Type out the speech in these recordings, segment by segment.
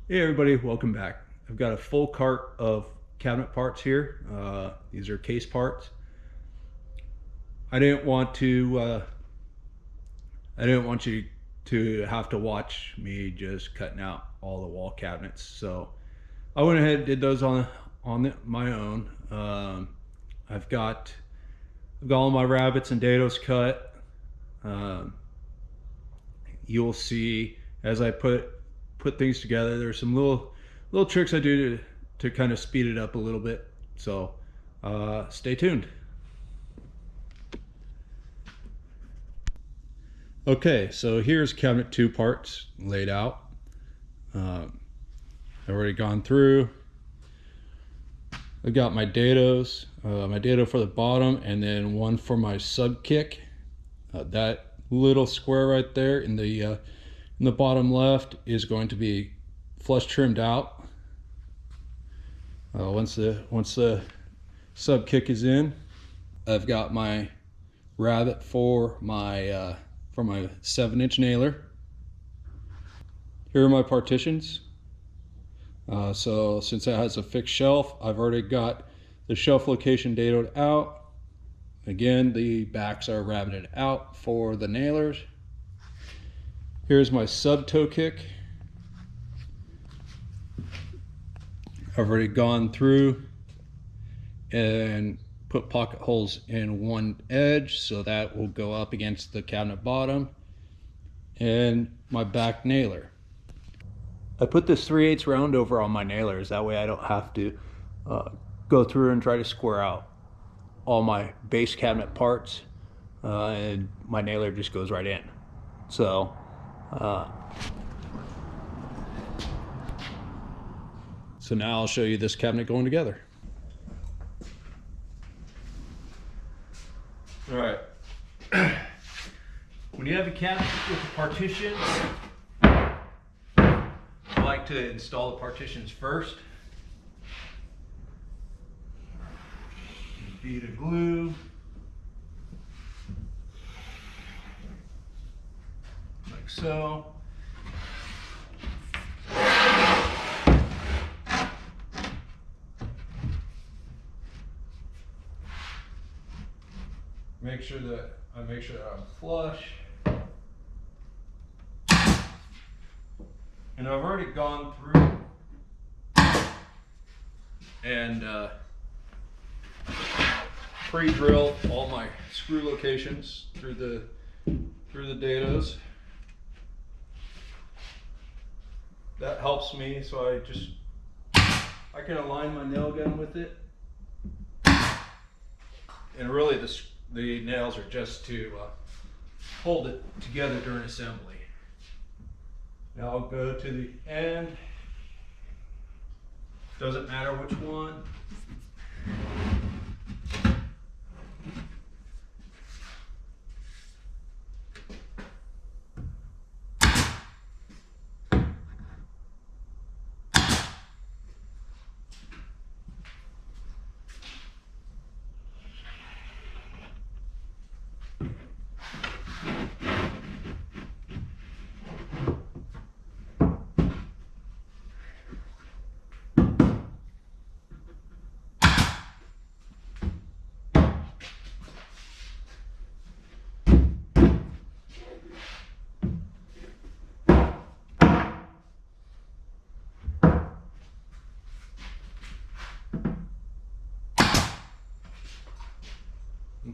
Hey everybody, welcome back. I've got a full cart of cabinet parts here. These are case parts. I didn't want to. I didn't want you to have to watch me just cutting out all the wall cabinets. So I went ahead and did those my own. I've got all my rabbets and dados cut. Um, you'll see as I put things together. There's some little tricks I do to kind of speed it up a little bit. So stay tuned. Okay, so here's cabinet 2 parts laid out. I've already gone through. I've got my dados, my dado for the bottom, and then one for my sub kick. That little square right there in the bottom left is going to be flush trimmed out. Once the sub kick is in, I've got my rabbet for my 7-inch nailer. Here are my partitions. So since it has a fixed shelf, I've already got the shelf location dadoed out. Again, the backs are rabbeted out for the nailers. Here's my sub toe kick. I've already gone through and put pocket holes in one edge, so that will go up against the cabinet bottom, and my back nailer. I put this 3/8 round over on my nailers, that way I don't have to go through and try to square out all my base cabinet parts, and my nailer just goes right in. So now I'll show you this cabinet going together. All right. When you have a cabinet with the partitions, I like to install the partitions first. Bead of glue. Like so. Make sure that I'm flush. And I've already gone through and pre-drilled all my screw locations through the dados. That helps me, so I can align my nail gun with it. And really the nails are just to hold it together during assembly. Now I'll go to the end. Doesn't matter which one.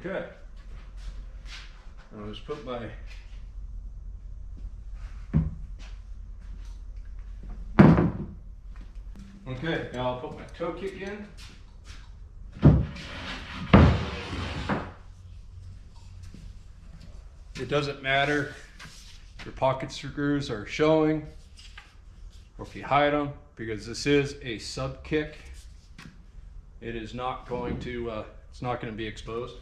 Okay, I'll just put my now I'll put my toe kick in. It doesn't matter if your pocket screws are showing or if you hide them, because this is a sub kick. It is not going to it's not going to be exposed.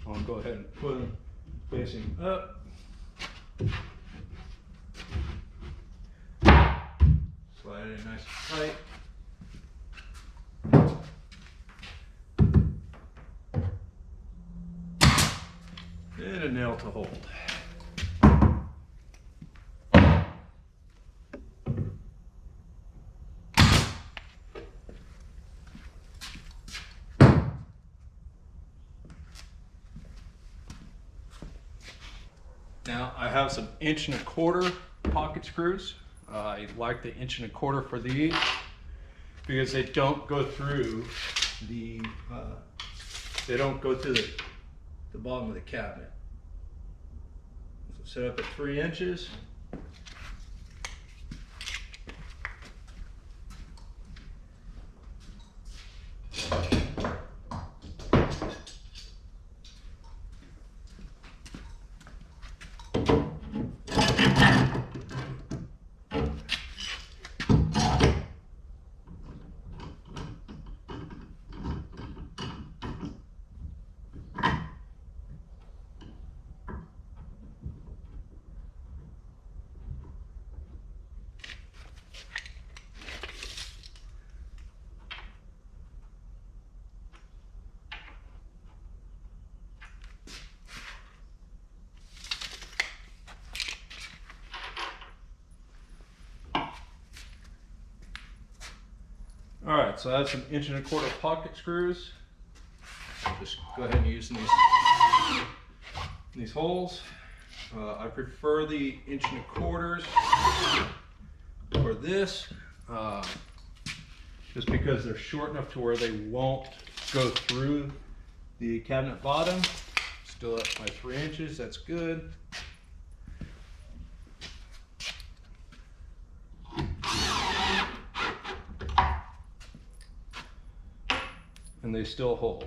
I'll go ahead and put them facing up. slide it in nice and tight. And a nail to hold. Now I have some 1¼ pocket screws. I like the 1¼ for these because they don't go through the the bottom of the cabinet. So set up at 3 inches. All right, so I have some 1¼ pocket screws. I'll just go ahead and use these holes. I prefer the 1¼ for this, just because they're short enough to where they won't go through the cabinet bottom. Still at my 3 inches, that's good. And they still hold.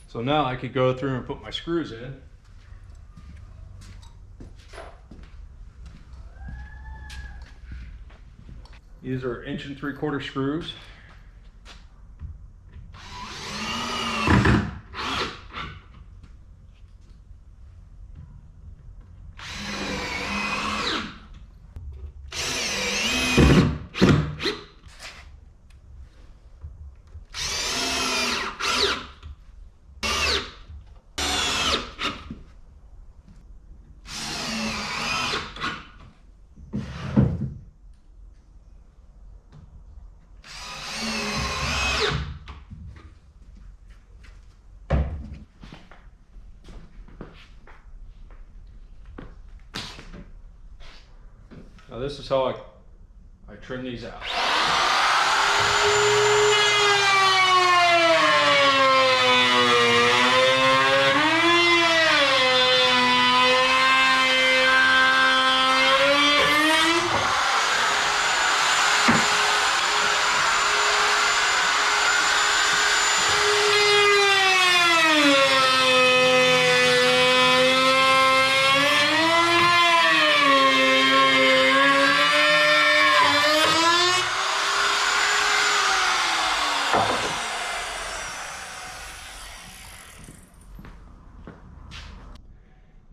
So now I could go through and put my screws in. These are 1¾ screws. Now this is how I trim these out.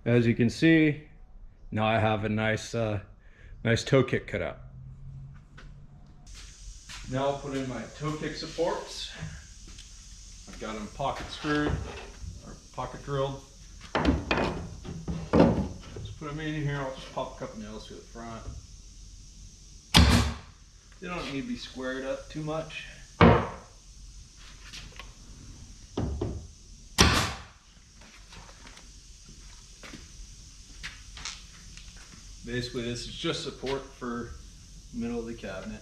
As you can see, now I have a nice toe kick cut out. Now I'll put in my toe kick supports. I've got them pocket screwed or pocket drilled. Just put them in here. I'll just pop a couple nails to the front. They don't need to be squared up too much. Basically, this is just support for the middle of the cabinet.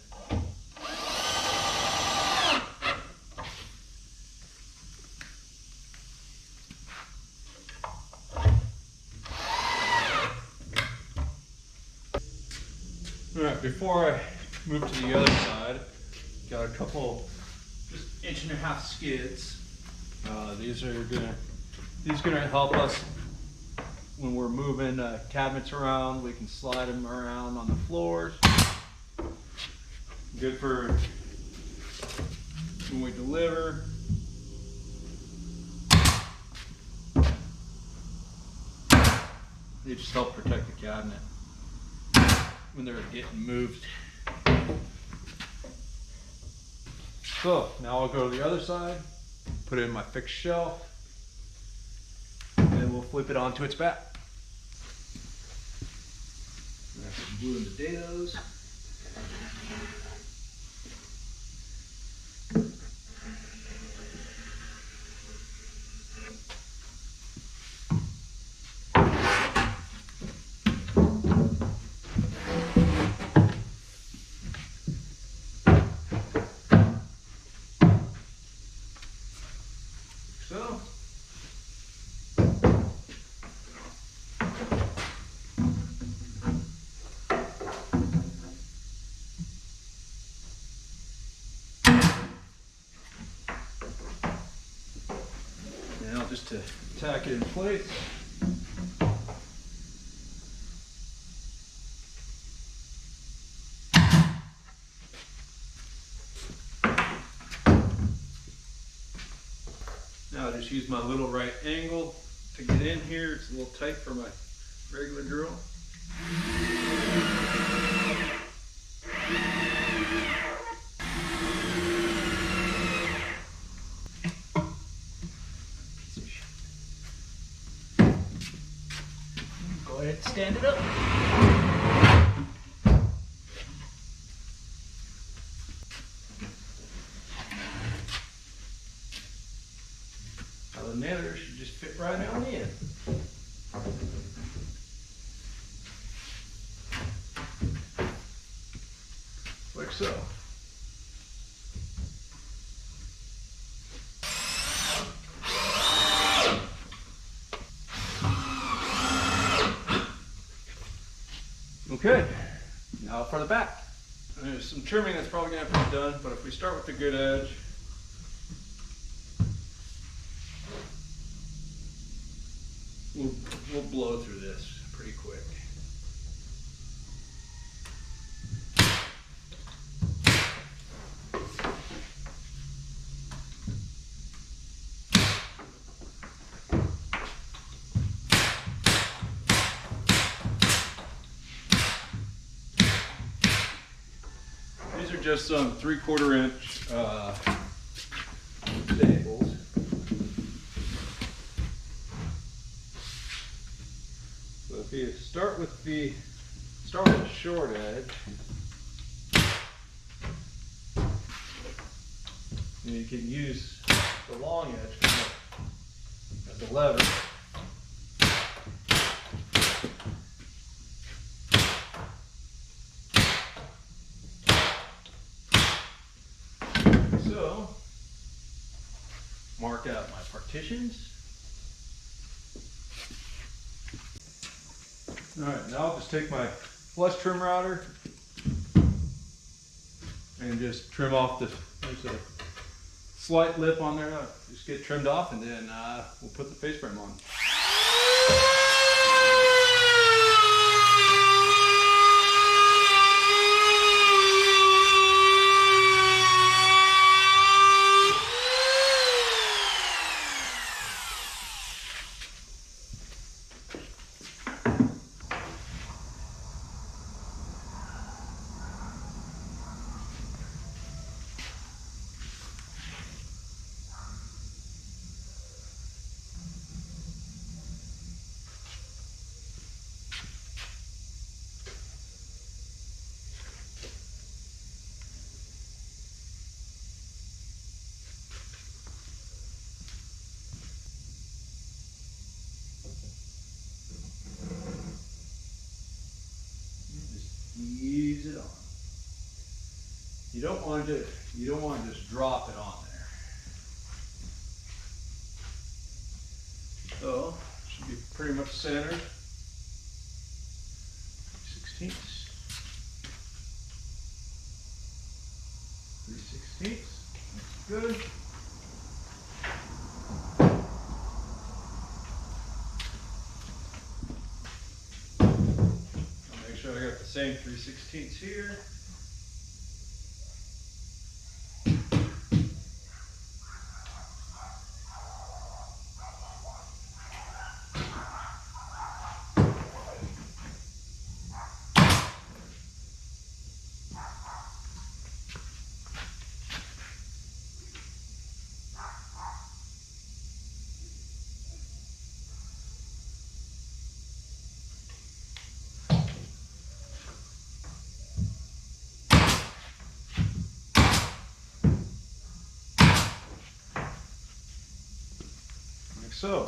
All right, before I move to the other side, got a couple just 1.5 skids. These are gonna help us when we're moving cabinets around. We can slide them around on the floors. Good for when we deliver. They just help protect the cabinet when they're getting moved. So now I'll go to the other side, put it in my fixed shelf, and then we'll flip it onto its back. Got some blue and potatoes. So. Now just to tack it in place. Now I just use my little right angle to get in here. It's a little tight for my regular drill. Go ahead and stand it up. The nether should just fit right on in. Like so. Okay, now for the back. There's some trimming that's probably gonna have to be done, but if we start with the good edge, we'll blow through this pretty quick. These are just some 3/4 inch staples. So if you start with the short edge, and you can use the long edge as a lever. So, mark out my partitions. All right, now I'll just take my flush trim router and just trim off this. There's a slight lip on there. Just get trimmed off, and then we'll put the face frame on. Ease it on. You don't want to just drop it on there. So should be pretty much centered. 3/16. 3/16. That's good. Sure I got the same 3/16 here. so.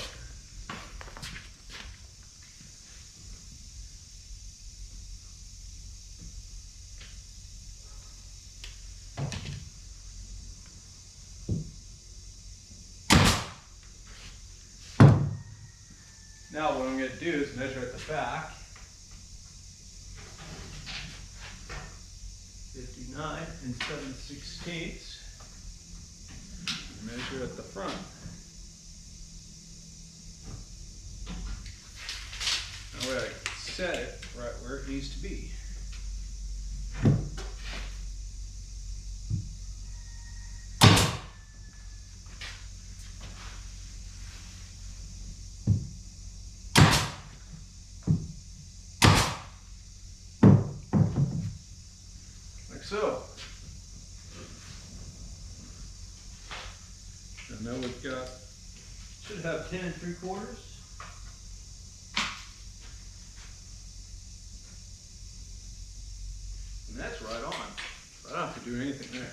Now what I'm going to do is measure at the back. 59 and 7/16. Measure at the front. Now we gotta set it right where it needs to be. Like so. And now we've got, should have 10 3/4. And that's right on. I don't have to do anything there.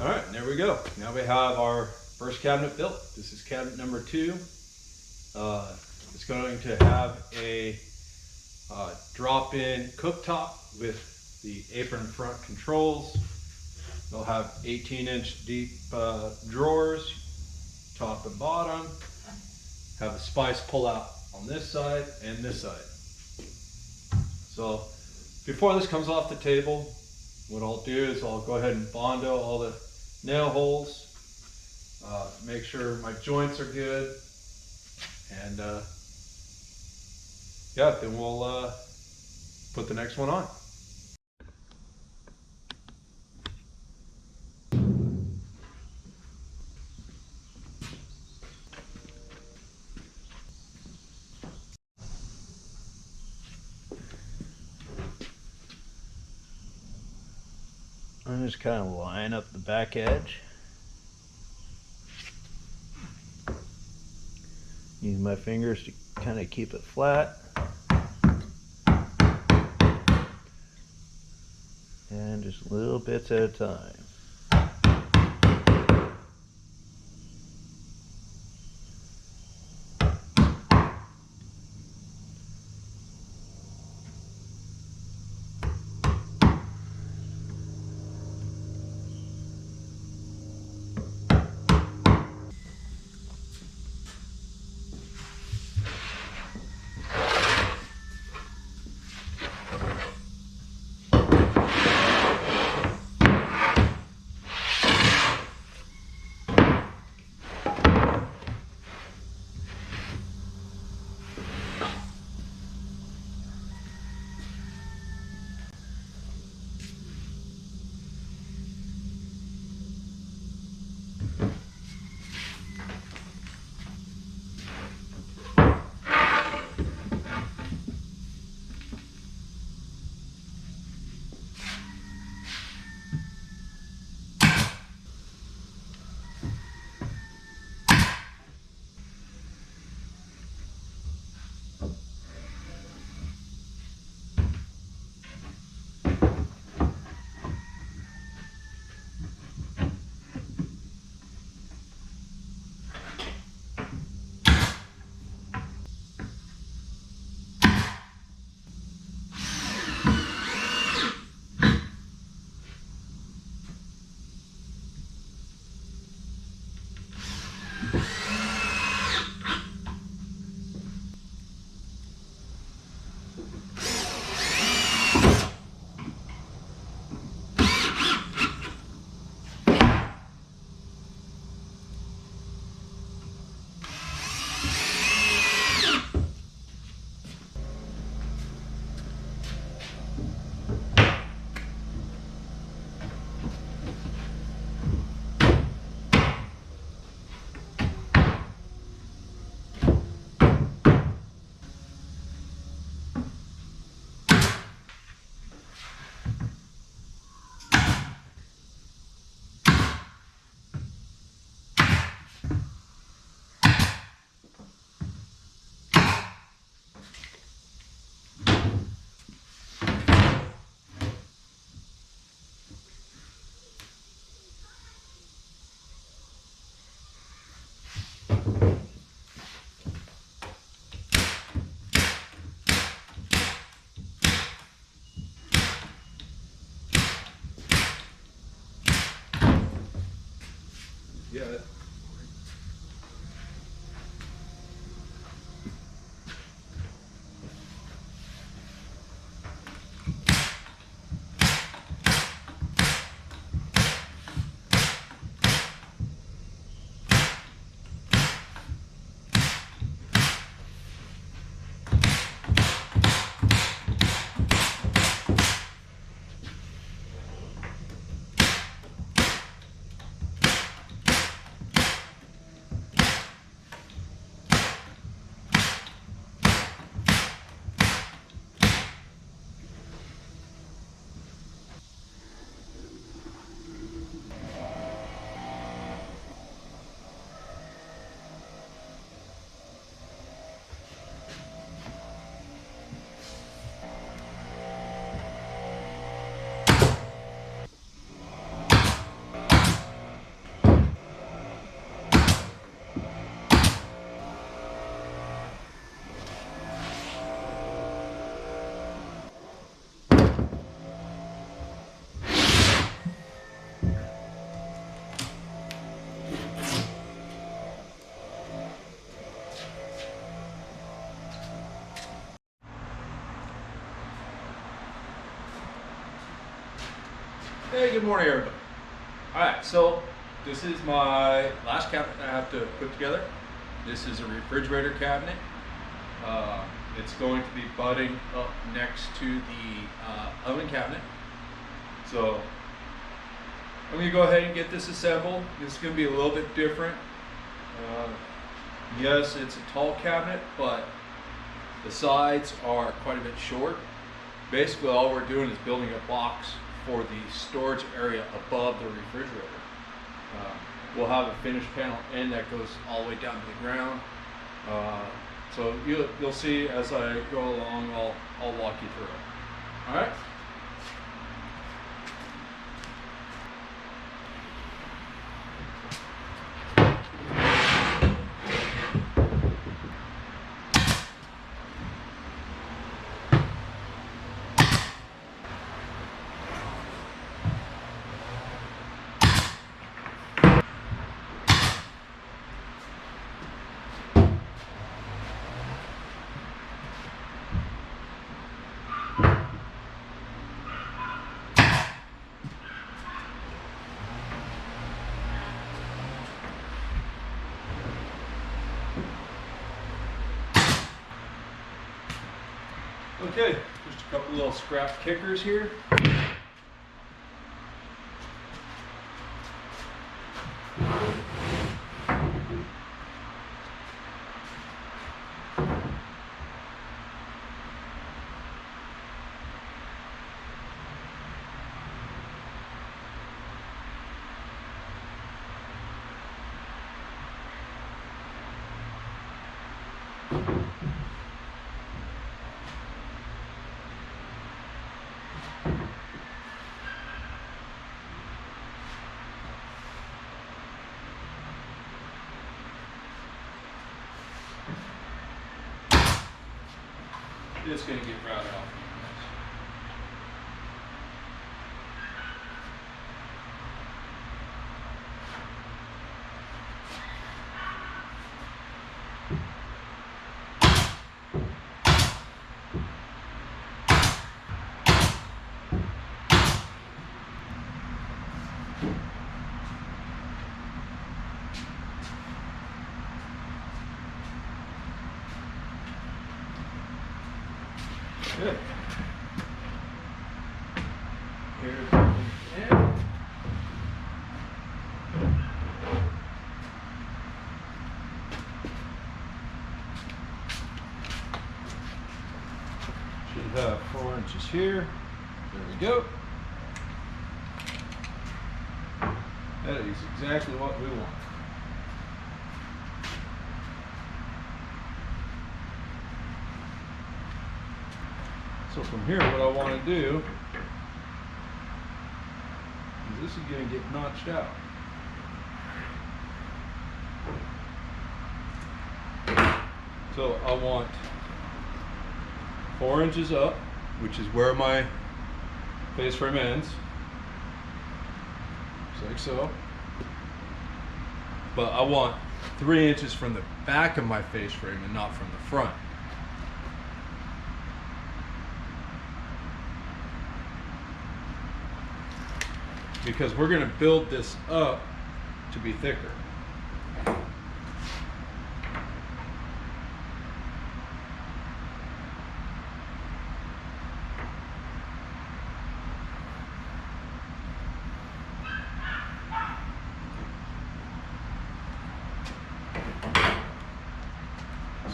All right, and there we go. Now we have our first cabinet built. This is cabinet number 2. It's going to have a drop-in cooktop with the apron front controls. They'll have 18-inch deep drawers, top and bottom. Have a spice pull-out on this side and this side. So before this comes off the table, what I'll do is I'll go ahead and Bondo all the nail holes, make sure my joints are good, and yeah, then we'll put the next one on. I just kind of line up the back edge. Use my fingers to kind of keep it flat. And just little bits at a time. Yeah. Hey, good morning, everybody. All right, so this is my last cabinet I have to put together. This is a refrigerator cabinet. It's going to be butting up next to the oven cabinet. So I'm going to go ahead and get this assembled. This is going to be a little bit different. Yes, it's a tall cabinet, but the sides are quite a bit short. Basically, all we're doing is building a box for the storage area above the refrigerator. We'll have a finished panel in that goes all the way down to the ground. So you'll see as I go along, I'll walk you through it. All right. Okay, just a couple little scrap kickers here. It's going to get routed off. Good. Here's the end. Should have 4 inches here. There we go. That is exactly what we want. So from here, what I want to do is this is going to get notched out. So I want 4 inches up, which is where my face frame ends, just like so. But I want 3 inches from the back of my face frame and not from the front. Because we're going to build this up to be thicker.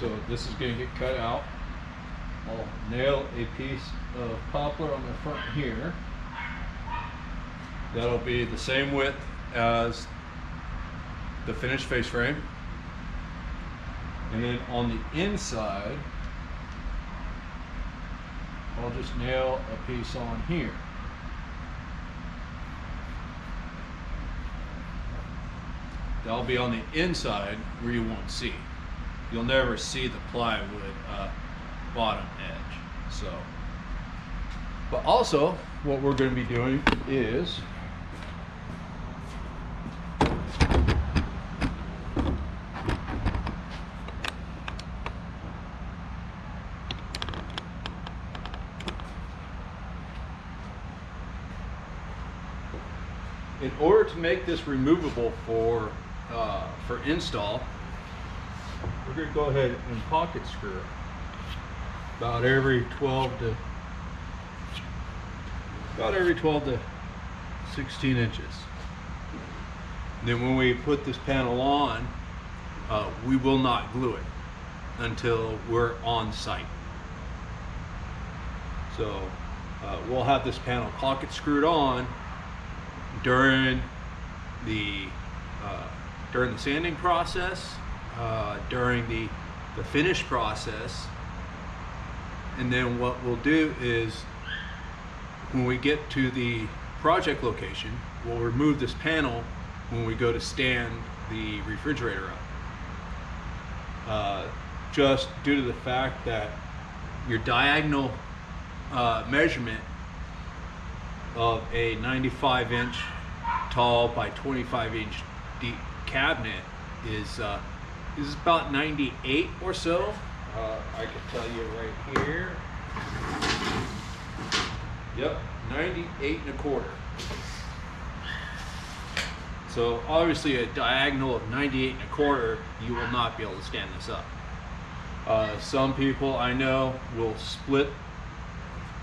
So this is going to get cut out. I'll nail a piece of poplar on the front here. That'll be the same width as the finished face frame. And then on the inside, I'll just nail a piece on here. That'll be on the inside where you won't see. You'll never see the plywood bottom edge. So, but also what we're going to be doing is in order to make this removable for install, we're going to go ahead and pocket screw it about every 12 to 16 inches. And then when we put this panel on, we will not glue it until we're on site. So we'll have this panel pocket screwed on during the sanding process, during the finish process, and then what we'll do is when we get to the project location, we'll remove this panel when we go to stand the refrigerator up. Just due to the fact that your diagonal measurement of a 95-inch tall by 25-inch deep cabinet is about 98 or so. I can tell you right here. Yep, 98 and a quarter. So obviously a diagonal of 98 and a quarter, you will not be able to stand this up. Some people I know will split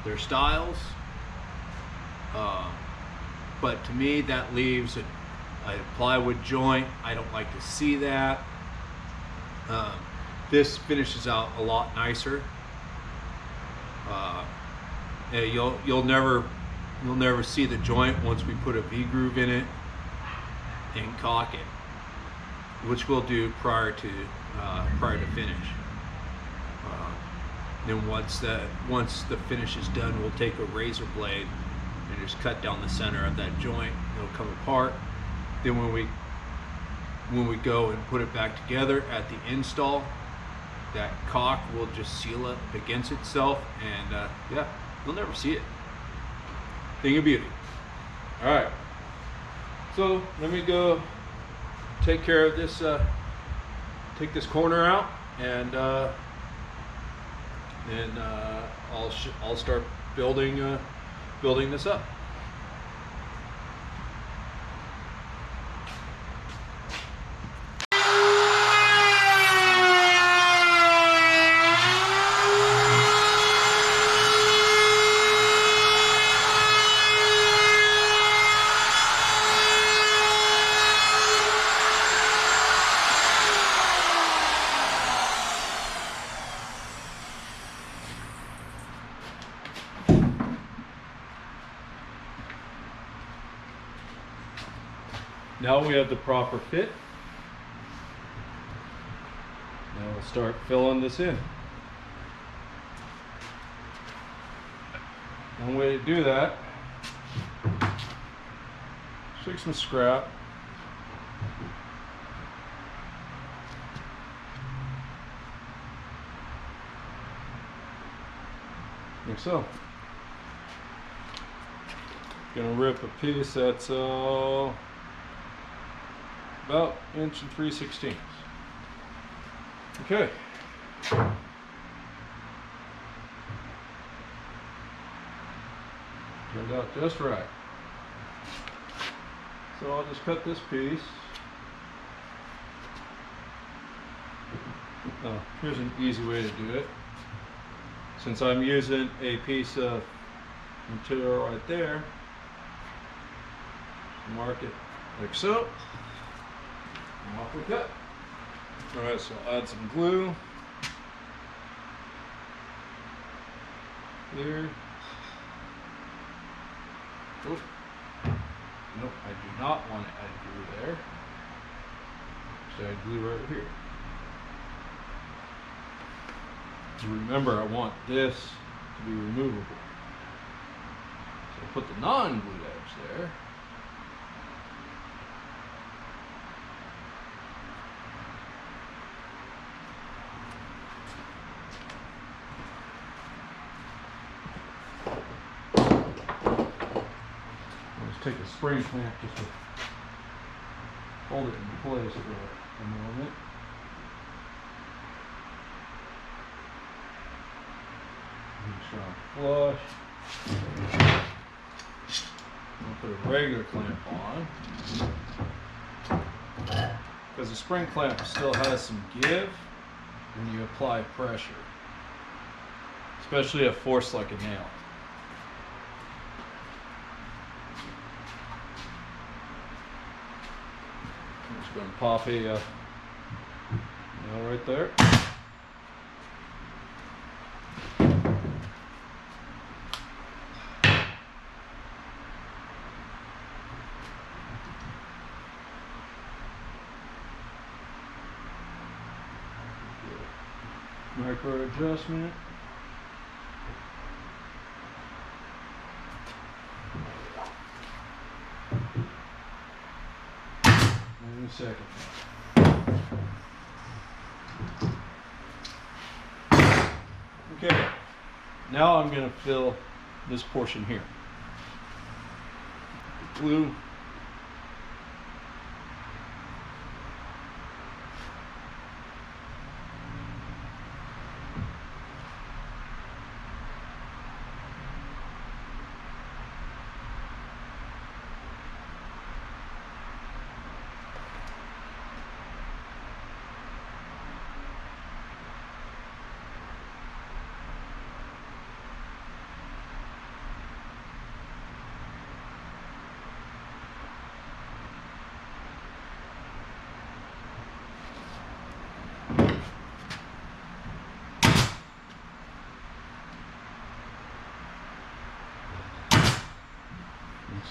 their stiles, but to me that leaves a plywood joint. I don't like to see that. This finishes out a lot nicer. You'll never see the joint once we put a V-groove in it and caulk it, which we'll do prior to finish. Then once the finish is done, we'll take a razor blade and just cut down the center of that joint. It'll come apart. Then when we go and put it back together at the install, that caulk will just seal up against itself, and yeah, you'll never see it. Thing of beauty. All right, so let me go take care of this, take this corner out, and I'll start building this up. Now we have the proper fit. Now we'll start filling this in. One way to do that, take some scrap. Like so. Gonna rip a piece that's about 1 3/16. Okay. Turned out just right. So I'll just cut this piece. Oh, here's an easy way to do it. Since I'm using a piece of material right there, mark it like so, and off we cut. Alright, so I'll add some glue. There. Oh. Nope, I do not want to add glue there. So I add glue right here. Remember, I want this to be removable. So I'll put the non-glued edge there. Take a spring clamp just to hold it in place for a moment. Make sure I'm flush. I'll put a regular clamp on because the spring clamp still has some give when you apply pressure, especially a force like a nail. I'm just going to pop a nail right there. Micro adjustment. In a second. Okay, now I'm going to fill this portion here. Glue.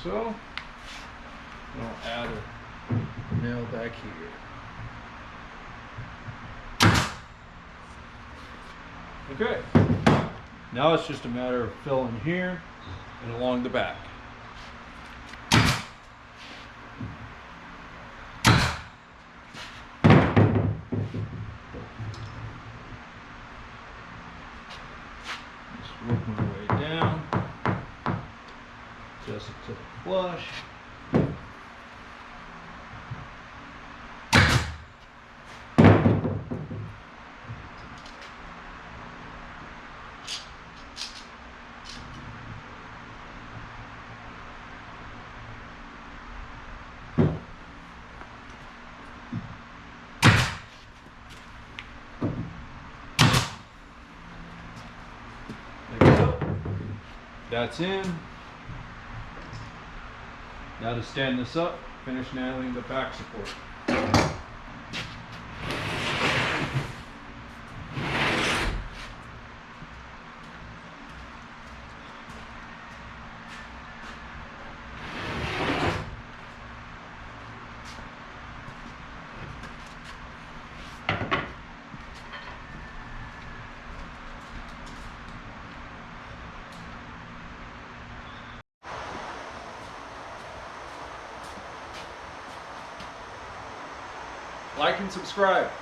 So, I'll add a nail back here. Okay, now it's just a matter of filling here and along the back. Just work my way down. Adjust it to the flush. Like so. That's in. Now to stand this up, finish nailing the back support. Like and subscribe.